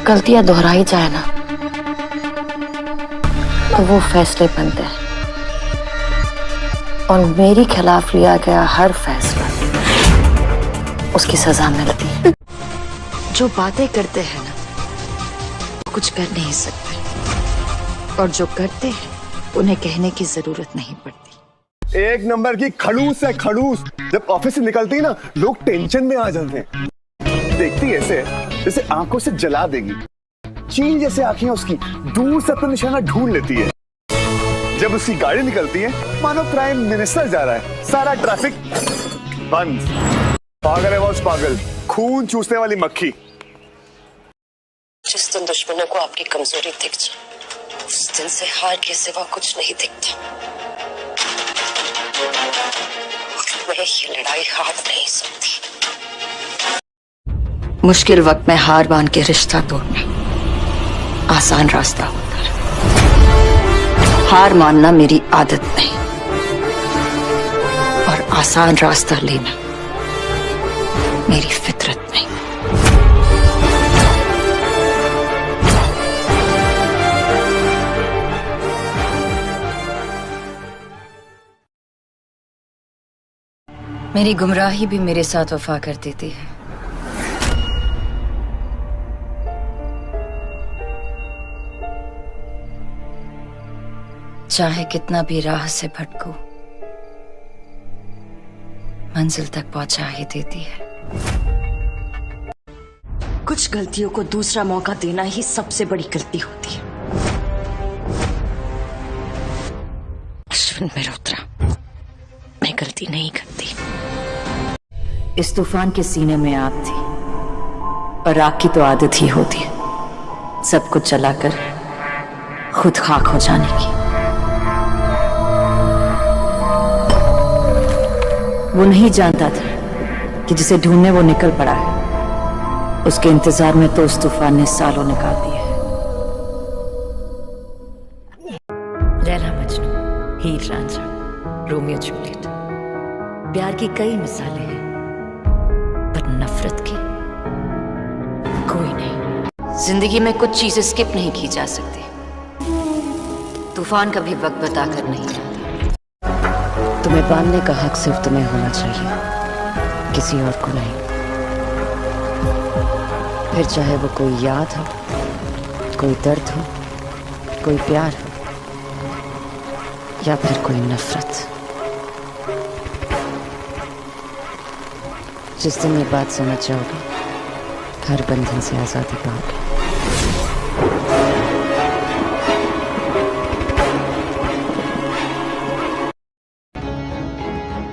गलतियां दोहराई जाए ना तो वो फैसले बनते हैं, और मेरे खिलाफ लिया गया हर फैसला उसकी सजा मिलती है। जो बातें करते हैं ना वो कुछ कर नहीं सकते, और जो करते हैं उन्हें कहने की जरूरत नहीं पड़ती। एक नंबर की खड़ूस है खड़ूस। जब ऑफिस से निकलती ना लोग टेंशन में आ जाते हैं। देखती ऐसे जैसे आंखों से जला देगी। चील जैसे आंखें उसकी, दूर से अपना निशाना ढूंढ लेती है। जब उसकी गाड़ी निकलती है मानो प्राइम मिनिस्टर जा रहा है, सारा ट्रैफिक बंद। पागल है बॉस, पागल, खून चूसने वाली मक्खी। जिस दिन दुश्मनों को आपकी कमजोरी दिख जाए उस दिन से हार के सिवा कुछ नहीं दिखता। मैं ये लड़ाई हार नहीं सकती। मुश्किल वक्त में हार मान के रिश्ता तोड़ना आसान रास्ता होता है। हार मानना मेरी आदत नहीं, और आसान रास्ता लेना मेरी फितरत नहीं। मेरी गुमराही भी मेरे साथ वफा कर देती है। चाहे कितना भी राह से भटकूं, मंजिल तक पहुंचा ही देती है। कुछ गलतियों को दूसरा मौका देना ही सबसे बड़ी गलती होती है। अश्विन मेहरोत्रा, मैं गलती नहीं करती। इस तूफान के सीने में आग थी, और आग की तो आदत ही होती है सब कुछ जलाकर खुद खाक हो जाने की। वो नहीं जानता था कि जिसे ढूंढने वो निकल पड़ा है, उसके इंतजार में तो उस तूफान ने सालों निकाल दिए। लैला मजनू, हीर रांझा, रोमियो जूलियट, प्यार की कई मिसालें हैं, पर नफरत की कोई नहीं। जिंदगी में कुछ चीजें स्किप नहीं की जा सकती। तूफान कभी वक्त बताकर नहीं आता। तुम्हें बांधने का हक सिर्फ तुम्हें होना चाहिए, किसी और को नहीं। फिर चाहे वो कोई याद हो, कोई दर्द हो, कोई प्यार हो, या फिर कोई नफरत। जिस दिन ये बात समझ जाओगे, हर बंधन से आजादी पाओगे।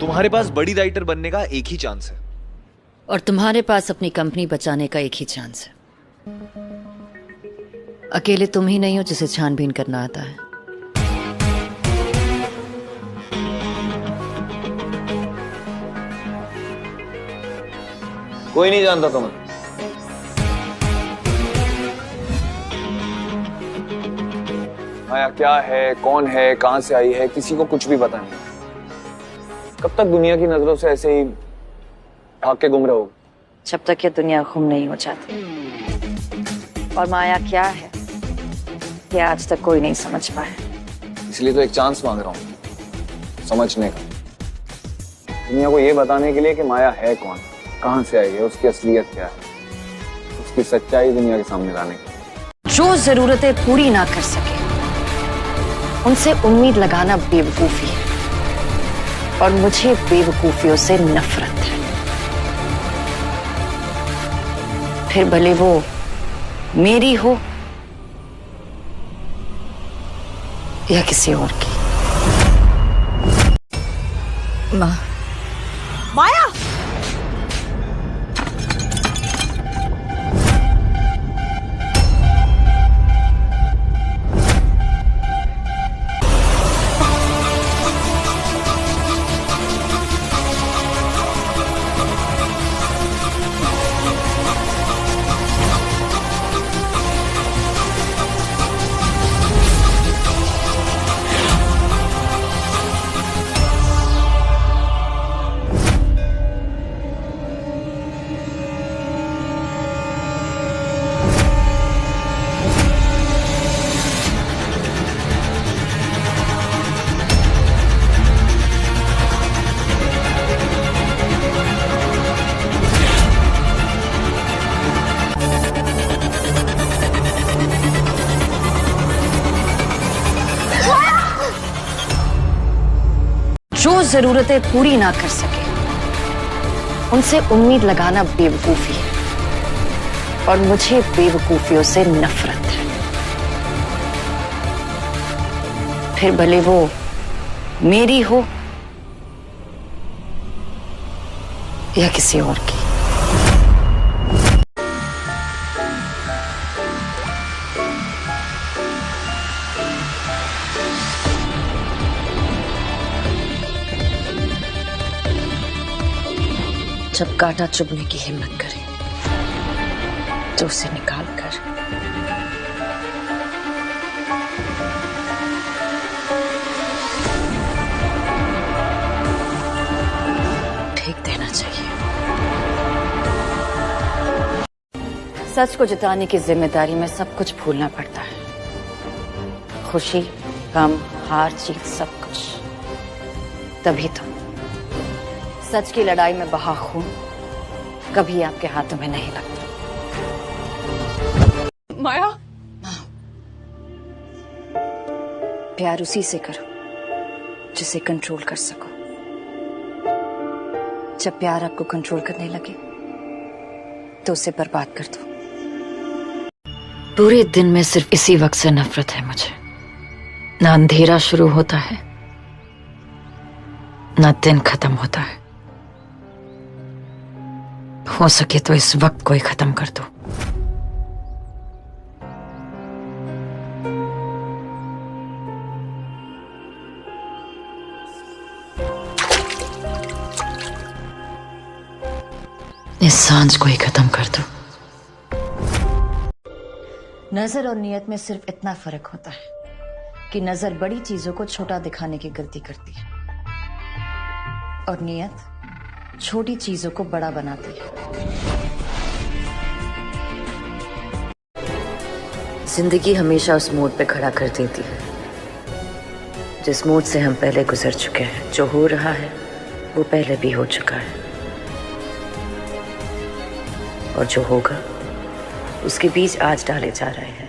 तुम्हारे पास बड़ी राइटर बनने का एक ही चांस है, और तुम्हारे पास अपनी कंपनी बचाने का एक ही चांस है। अकेले तुम ही नहीं हो जिसे छानबीन करना आता है। कोई नहीं जानता तुम्हें। माया क्या है, कौन है, कहां से आई है, किसी को कुछ भी पता नहीं। कब तक दुनिया की नजरों से ऐसे ही भाग के गुम रहोगे? जब तक ये दुनिया गुम नहीं हो जाती। और माया क्या है ये आज तक कोई नहीं समझ पाया। इसलिए तो एक चांस मांग रहा हूं समझने का। दुनिया को ये बताने के लिए कि माया है कौन, कहां से आई है, उसकी असलियत क्या है, उसकी सच्चाई दुनिया के सामने लाने की। जो जरूरतें पूरी ना कर सके उनसे उम्मीद लगाना बेवकूफी है, और मुझे बेवकूफियों से नफरत है। फिर भले वो मेरी हो या किसी और की। माँ, माया, जरूरतें पूरी ना कर सके उनसे उम्मीद लगाना बेवकूफी है, और मुझे बेवकूफियों से नफरत है। फिर भले वो मेरी हो या किसी और की। जब कांटा चुभने की हिम्मत करे तो उसे निकाल कर फेंक देना चाहिए। सच को जताने की जिम्मेदारी में सब कुछ भूलना पड़ता है, खुशी, गम, हार जीत, सब कुछ। तभी तो सच की लड़ाई में बहा खून कभी आपके हाथों में नहीं लगता। माया, प्यार उसी से करो जिसे कंट्रोल कर सको। जब प्यार आपको कंट्रोल करने लगे तो उसे बर्बाद कर दो। पूरे दिन में सिर्फ इसी वक्त से नफरत है मुझे। ना अंधेरा शुरू होता है ना दिन खत्म होता है। हो सके तो इस वक्त को ही खत्म कर दो। इस सांझ को ही खत्म कर दो। नजर और नियत में सिर्फ इतना फर्क होता है कि नजर बड़ी चीजों को छोटा दिखाने की गलती करती है और नियत छोटी चीजों को बड़ा बनाती है। जिंदगी हमेशा उस मोड़ पे खड़ा कर देती है जिस मोड़ से हम पहले गुजर चुके हैं। जो हो रहा है वो पहले भी हो चुका है, और जो होगा उसके बीज आज डाले जा रहे हैं।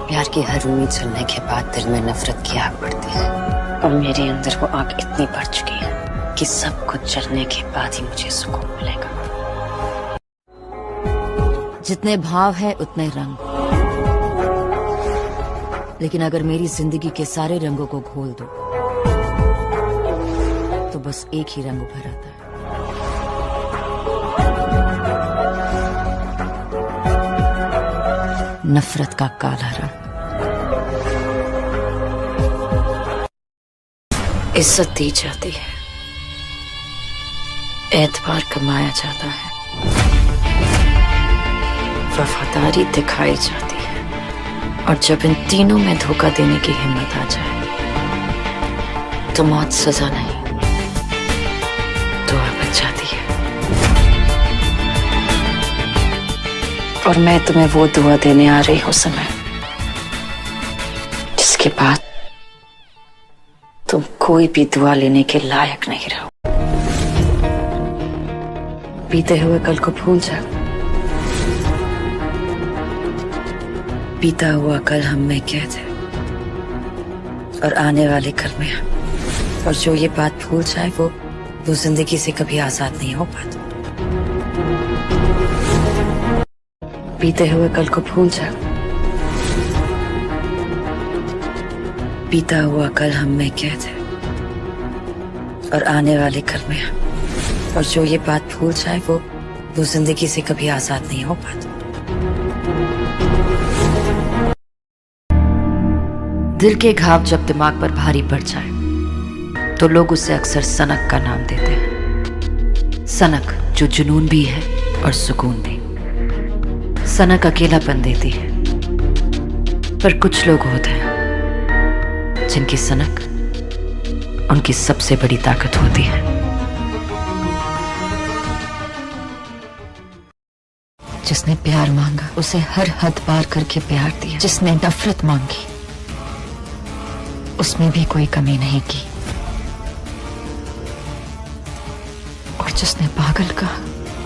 प्यार की हर उम्मीद सुनने के बाद दिल में नफरत की आग बढ़ती है, और मेरे अंदर वो आग इतनी बढ़ चुकी है कि सब कुछ जलने के बाद ही मुझे सुकून मिलेगा। जितने भाव है उतने रंग, लेकिन अगर मेरी जिंदगी के सारे रंगों को घोल दो तो बस एक ही रंग उभर आता है। नफरत का काला रंग। इज्जत दी जाती है, एतबार कमाया जाता है, वफादारी दिखाई जाती है, और जब इन तीनों में धोखा देने की हिम्मत आ जाए तो मौत सजा नहीं, दुआ बच जाती है। और मैं तुम्हें वो दुआ देने आ रही हूं समय, जिसके बाद तुम कोई भी दुआ लेने के लायक नहीं रहो। बीते हुए कल को भूल जाओ। बीता हुआ कल हम में कैद है और आने वाले कल में हम। और जो ये बात भूल जाए वो जिंदगी से कभी आजाद नहीं हो पाता। बीते हुए कल को भूल जाओ। बीता हुआ कल हम में कैद है और आने वाले कल में हम। और जो ये बात भूल जाए वो जिंदगी से कभी आजाद नहीं हो पाता। दिल के घाव जब दिमाग पर भारी पड़ जाए तो लोग उसे अक्सर सनक का नाम देते हैं। सनक जो जुनून भी है और सुकून भी। सनक अकेलापन देती है, पर कुछ लोग होते हैं जिनकी सनक उनकी सबसे बड़ी ताकत होती है। जिसने प्यार मांगा उसे हर हद पार करके प्यार दिया। जिसने नफरत मांगी उसमें भी कोई कमी नहीं की, और जिसने पागल कहा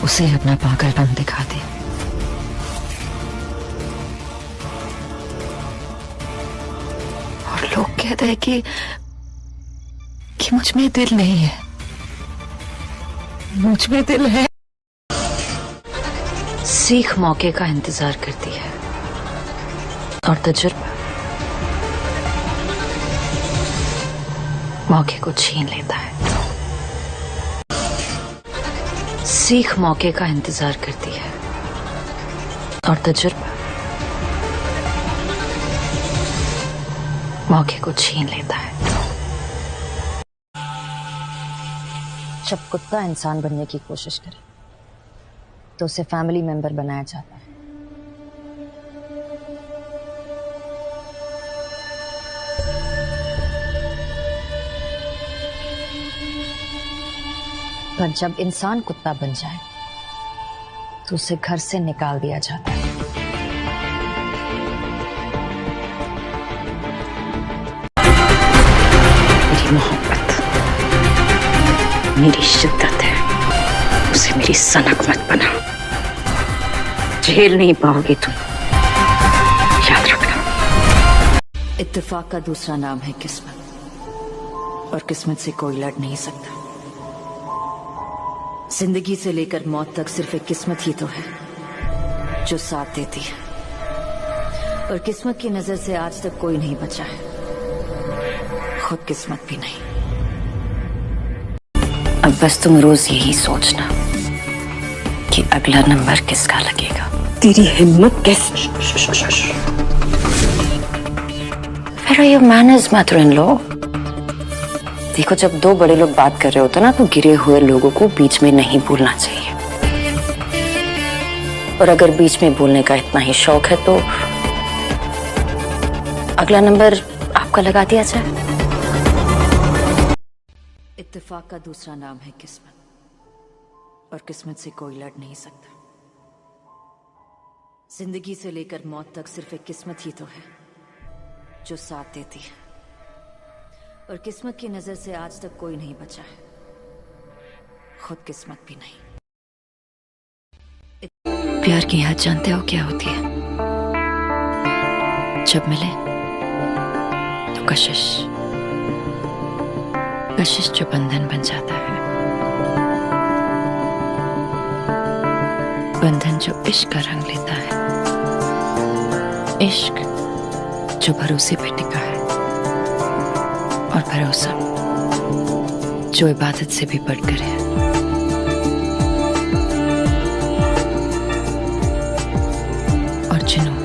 उसे अपना पागलपन दिखा दिया। और लोग क्या कहता है कि मुझ में दिल नहीं है। मुझ में दिल है। सीख मौके का इंतजार करती है और तजुर्बा मौके को छीन लेता है। सीख मौके का इंतजार करती है और तजुर्बा मौके को छीन लेता है। जब कुत्ता इंसान बनने की कोशिश करे तो उसे फैमिली मेंबर बनाया जाता है। पर जब इंसान कुत्ता बन जाए तो उसे घर से निकाल दिया जाता है। मेरी मोहब्बत मेरी शिद्दत है, उसे मेरी सनक मत बना। झेल नहीं पाओगे तुम, याद रखना। इत्तेफाक का दूसरा नाम है किस्मत, और किस्मत से कोई लड़ नहीं सकता। जिंदगी से लेकर मौत तक सिर्फ एक किस्मत ही तो है जो साथ देती है, और किस्मत की नजर से आज तक कोई नहीं बचा है, खुद किस्मत भी नहीं। अब बस तुम रोज यही सोचना कि अगला नंबर किसका लगेगा। तेरी हिम्मत कैसे? Where are your manners, mother-in-law? देखो, जब दो बड़े लोग बात कर रहे होते ना तो गिरे हुए लोगों को बीच में नहीं बोलना चाहिए, और अगर बीच में बोलने का इतना ही शौक है तो अगला नंबर आपका लगा दिया जाए। इत्तेफाक का दूसरा नाम है किस्मत, और किस्मत से कोई लड़ नहीं सकता। जिंदगी से लेकर मौत तक सिर्फ एक किस्मत ही तो है जो साथ देती है, और किस्मत की नजर से आज तक कोई नहीं बचा है, खुद किस्मत भी नहीं। प्यार की हद जानते हो क्या होती है? जब मिले तो कशिश, कशिश जो बंधन बन जाता है, बंधन जो इश्क का रंग लेता है, इश्क जो भरोसे पे टिका है, और भरोसा जो इबादत से भी बढ़कर है। और जुनून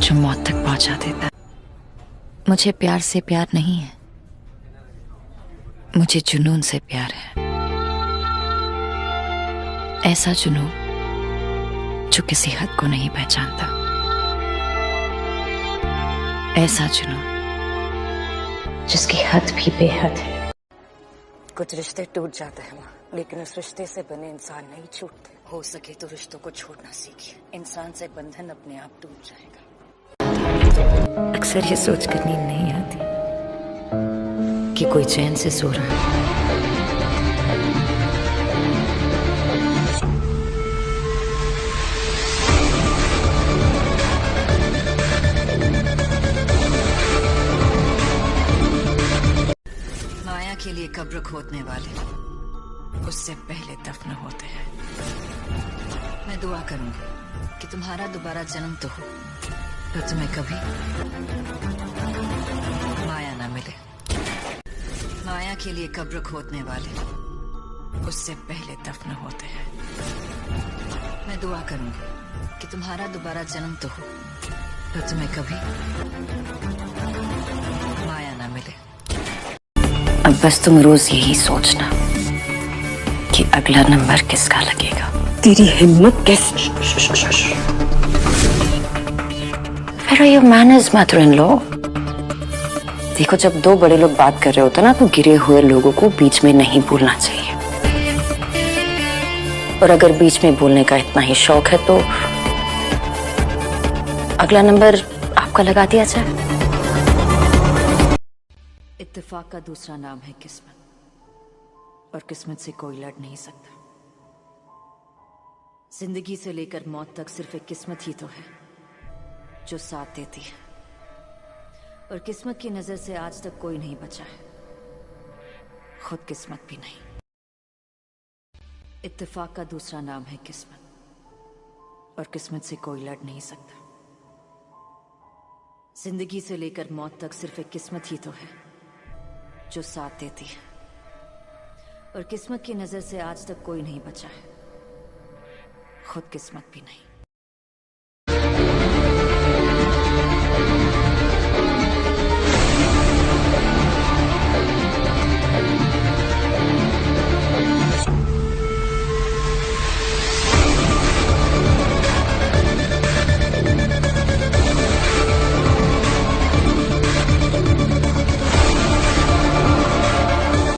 जो मौत तक पहुंचा देता है। मुझे प्यार से प्यार नहीं है, मुझे जुनून से प्यार है। ऐसा जुनून जो किसी हद को नहीं पहचानता, ऐसा जुनून जिसकी हद भी बेहद है। कुछ रिश्ते टूट जाते हैं माँ, लेकिन उस रिश्ते से बने इंसान नहीं छूटते। हो सके तो रिश्तों को छोड़ना सीखिए, इंसान से बंधन अपने आप टूट जाएगा। अक्सर ये सोच कर नींद नहीं आती कि कोई चैन से सो रहा है। माया के लिए कब्र खोदने वाले उससे पहले दफन होते हैं। मैं दुआ करूंगी कि तुम्हारा दोबारा जन्म तो हो, पर तुम्हें कभी माया ना मिले। माया के लिए कब्र खोदने वाले उससे पहले दफन होते हैं। मैं दुआ करूंगी कि तुम्हारा दोबारा जन्म तो हो, पर तुम्हें कभी माया ना मिले। अब बस तुम रोज यही सोचना कि अगला नंबर किसका लगेगा। तेरी हिम्मत कैसे? Where are your manners, mother-in-law? देखो, जब दो बड़े लोग बात कर रहे होते ना तो गिरे हुए लोगों को बीच में नहीं बोलना चाहिए, और अगर बीच में बोलने का इतना ही शौक है तो अगला नंबर आपका लगा दिया जाए। इत्तेफाक का दूसरा नाम है किस्मत, और किस्मत से कोई लड़ नहीं सकता। जिंदगी से लेकर मौत तक सिर्फ एक किस्मत ही तो है जो साथ देती है, और किस्मत की नजर से आज तक कोई नहीं बचा है, खुद किस्मत भी नहीं। इत्तेफाक का दूसरा नाम है किस्मत, और किस्मत से कोई लड़ नहीं सकता। जिंदगी से लेकर मौत तक सिर्फ एक किस्मत ही तो है जो साथ देती है, और किस्मत की नजर से आज तक कोई नहीं बचा है, खुद किस्मत भी नहीं।